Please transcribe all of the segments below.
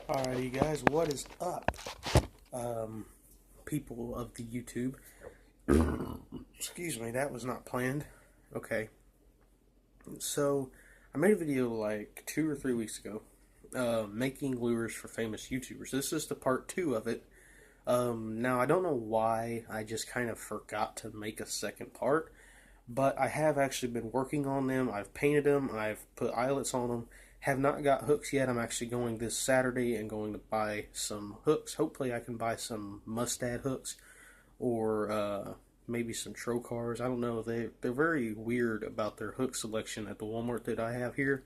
Alrighty guys, what is up? People of the YouTube. Excuse me, that was not planned. Okay. So, I made a video like 2 or 3 weeks ago, making lures for famous YouTubers. This is the part 2 of it. Now, I don't know why I just kind of forgot to make a second part, but I have actually been working on them. I've painted them, I've put eyelets on them. Have not got hooks yet. I'm actually going this Saturday and going to buy some hooks. Hopefully I can buy some mustad hooks or maybe some trocars. I don't know. They're very weird about their hook selection at the Walmart that I have here.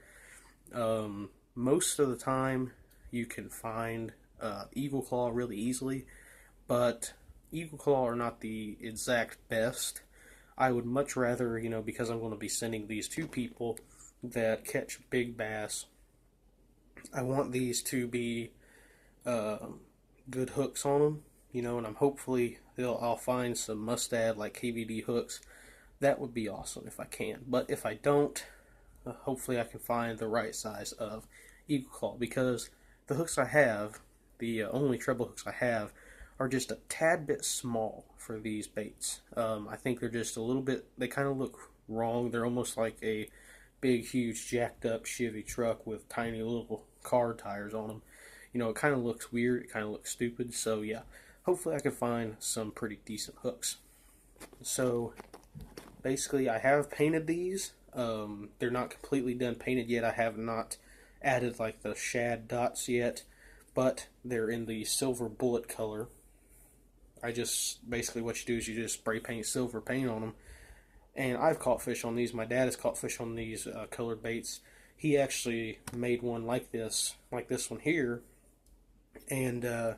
Most of the time you can find Eagle Claw really easily, but Eagle Claw are not the exact best. I would much rather, because I'm going to be sending these to people that catch big bass, I want these to be good hooks on them, and I'll find some mustad like KVD hooks. That would be awesome if I can. But if I don't, hopefully I can find the right size of Eagle Claw, because the hooks I have, the only treble hooks I have, are just a tad bit small for these baits. I think they're just a little bit, they kind of look wrong. They're almost like a big, huge, jacked up Chevy truck with tiny little car tires on them. It kind of looks weird. It kind of looks stupid. So yeah, hopefully I can find some pretty decent hooks. So basically, I have painted these. They're not completely done painted yet. I have not added like the shad dots yet, but they're in the silver bullet color. Basically what you do is you just spray paint silver paint on them. And I've caught fish on these. My dad has caught fish on these colored baits. He actually made one like this one here, and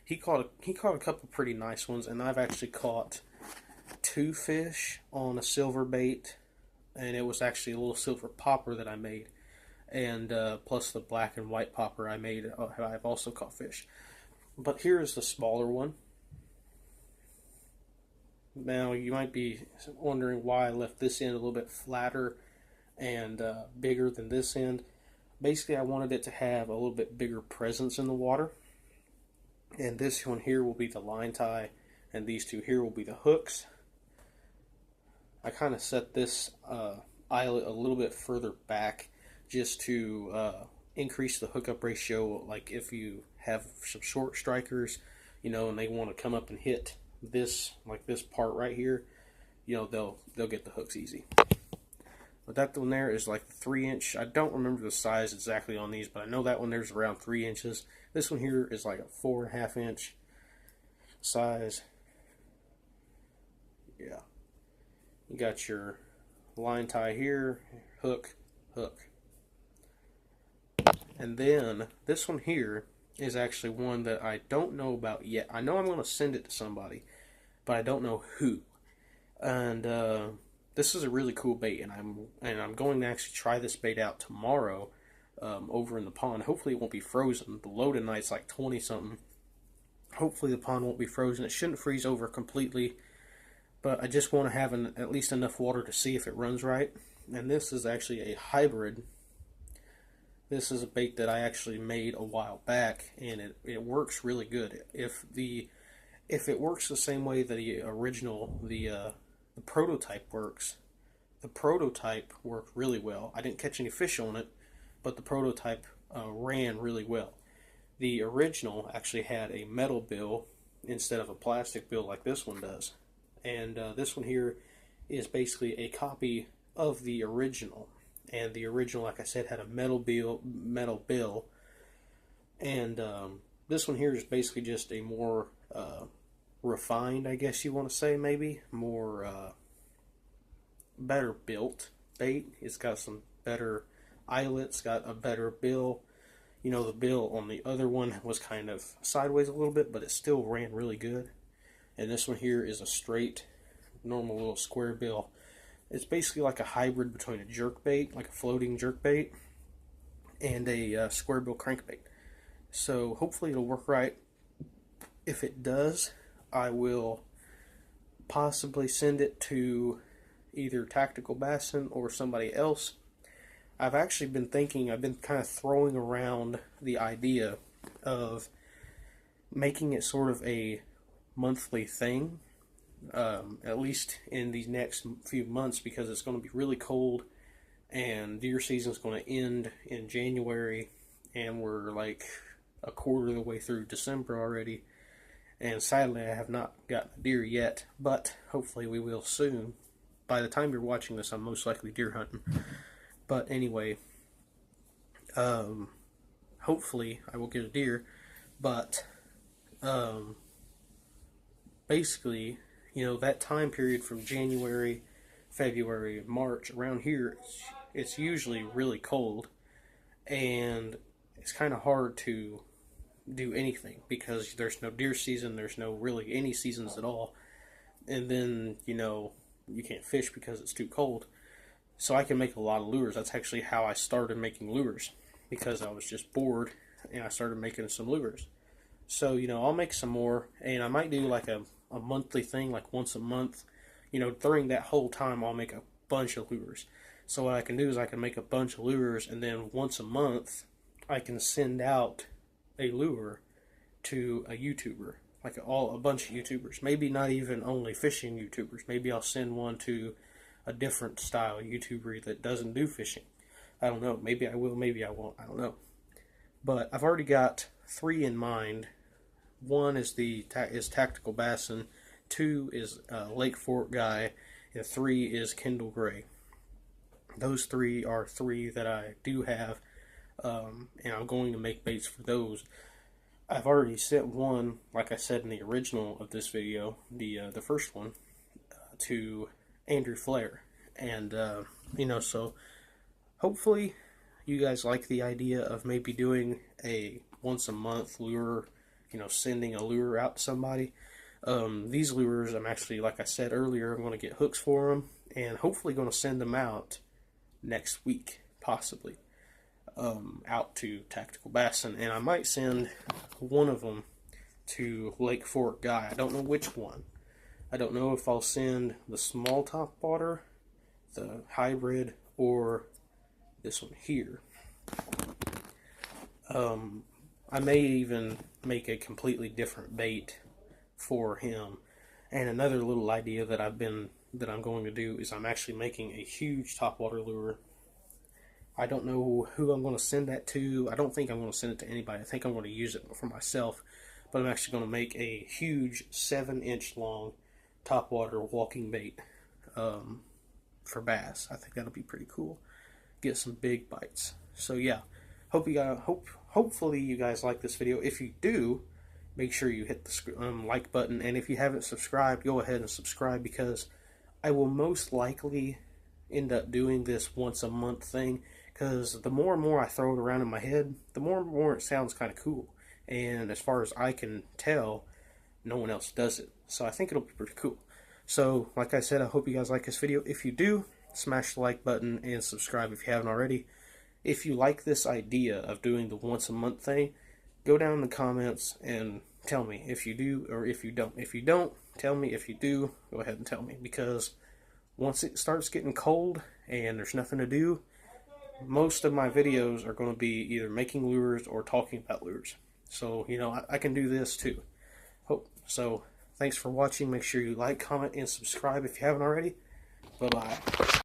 he caught a couple pretty nice ones. And I've actually caught 2 fish on a silver bait, and it was actually a little silver popper that I made, and plus the black and white popper I made. I've also caught fish. But here is the smaller one. Now, you might be wondering why I left this end a little bit flatter and bigger than this end. Basically, I wanted it to have a little bit bigger presence in the water. And this one here will be the line tie, and these two here will be the hooks. I kind of set this eyelet a little bit further back just to increase the hookup ratio. Like if you have some short strikers, and they want to come up and hit this, like this part right here, they'll get the hooks easy. But that one there is like 3-inch. I don't remember the size exactly on these, but I know that one there's around 3 inches. This one here is like a 4.5-inch size. Yeah. You got your line tie here, hook, hook. And then this one here is actually one that I don't know about yet. I know I'm going to send it to somebody, but I don't know who. And this is a really cool bait, and I'm going to actually try this bait out tomorrow over in the pond. Hopefully it won't be frozen. The low tonight's like 20 something. Hopefully the pond won't be frozen. It shouldn't freeze over completely, but I just want to have at least enough water to see if it runs right. And this is actually a hybrid. This is a bait that I actually made a while back, and it works really good. If it works the same way that the original, the prototype works, the prototype worked really well. I didn't catch any fish on it, but the prototype ran really well. The original actually had a metal bill instead of a plastic bill like this one does. And this one here is basically a copy of the original. And the original, like I said, had a metal bill. And this one here is basically just a more refined, I guess you want to say, maybe more better built bait. It's got some better eyelets, got a better bill. The bill on the other one was kind of sideways a little bit, but it still ran really good. And this one here is a straight, normal little square bill. It's basically like a hybrid between a jerkbait, like a floating jerkbait, and a square bill crankbait. So hopefully it'll work right. If it does, I will possibly send it to either Tactical Bassin or somebody else. I've actually been thinking, I've been kind of throwing around the idea of making it sort of a monthly thing, at least in these next few months, because it's going to be really cold and deer season is going to end in January, and we're like a quarter of the way through December already. And sadly, I have not gotten a deer yet, but hopefully we will soon. By the time you're watching this, I'm most likely deer hunting. But anyway, hopefully I will get a deer. But basically, you know, that time period from January, February, March, around here, it's usually really cold, and it's kind of hard to do anything because there's no deer season, there's no really any seasons at all, and then, you know, you can't fish because it's too cold. So I can make a lot of lures. That's actually how I started making lures, because I was just bored and I started making some lures. So, you know, I'll make some more, and I might do like a monthly thing, like once a month. You know, during that whole time I'll make a bunch of lures. So what I can do is I can make a bunch of lures, and then once a month I can send out a lure to a YouTuber, like a bunch of YouTubers. Maybe not even only fishing YouTubers. Maybe I'll send one to a different style YouTuber that doesn't do fishing. I don't know. Maybe I will, maybe I won't. I don't know. But I've already got 3 in mind. One is Tactical Bassin, 2 is Lake Fork Guy, and 3 is Kendall Gray. Those 3 are 3 that I do have, and I'm going to make baits for those. I've already sent one, like I said in the original of this video, the first one, to Andrew Flair, and you know, so hopefully you guys like the idea of maybe doing a once a month lure, you know, sending a lure out to somebody. These lures, I'm actually, like I said earlier, I'm going to get hooks for them, and hopefully going to send them out next week, possibly, out to Tactical Bassin, and I might send one of them to Lake Fork Guy. I don't know which one. I don't know if I'll send the small top water, the hybrid, or this one here. I may even make a completely different bait for him. And another little idea that I'm going to do is I'm actually making a huge topwater lure. I don't know who I'm going to send that to. I don't think I'm going to send it to anybody. I think I'm going to use it for myself. But I'm actually going to make a huge 7-inch long topwater walking bait for bass. I think that'll be pretty cool. Get some big bites. So yeah, hopefully you guys like this video. If you do, make sure you hit the like button, and if you haven't subscribed, go ahead and subscribe, because I will most likely end up doing this once a month thing, because the more and more I throw it around in my head, the more and more it sounds kind of cool, and as far as I can tell, no one else does it, so I think it'll be pretty cool. So like I said, I hope you guys like this video. If you do, smash the like button and subscribe if you haven't already. If you like this idea of doing the once a month thing, go down in the comments and tell me if you do or if you don't. If you don't, tell me. If you do, go ahead and tell me, because once it starts getting cold and there's nothing to do, most of my videos are going to be either making lures or talking about lures. So, you know, I can do this too. So, thanks for watching. Make sure you like, comment, and subscribe if you haven't already. Bye-bye.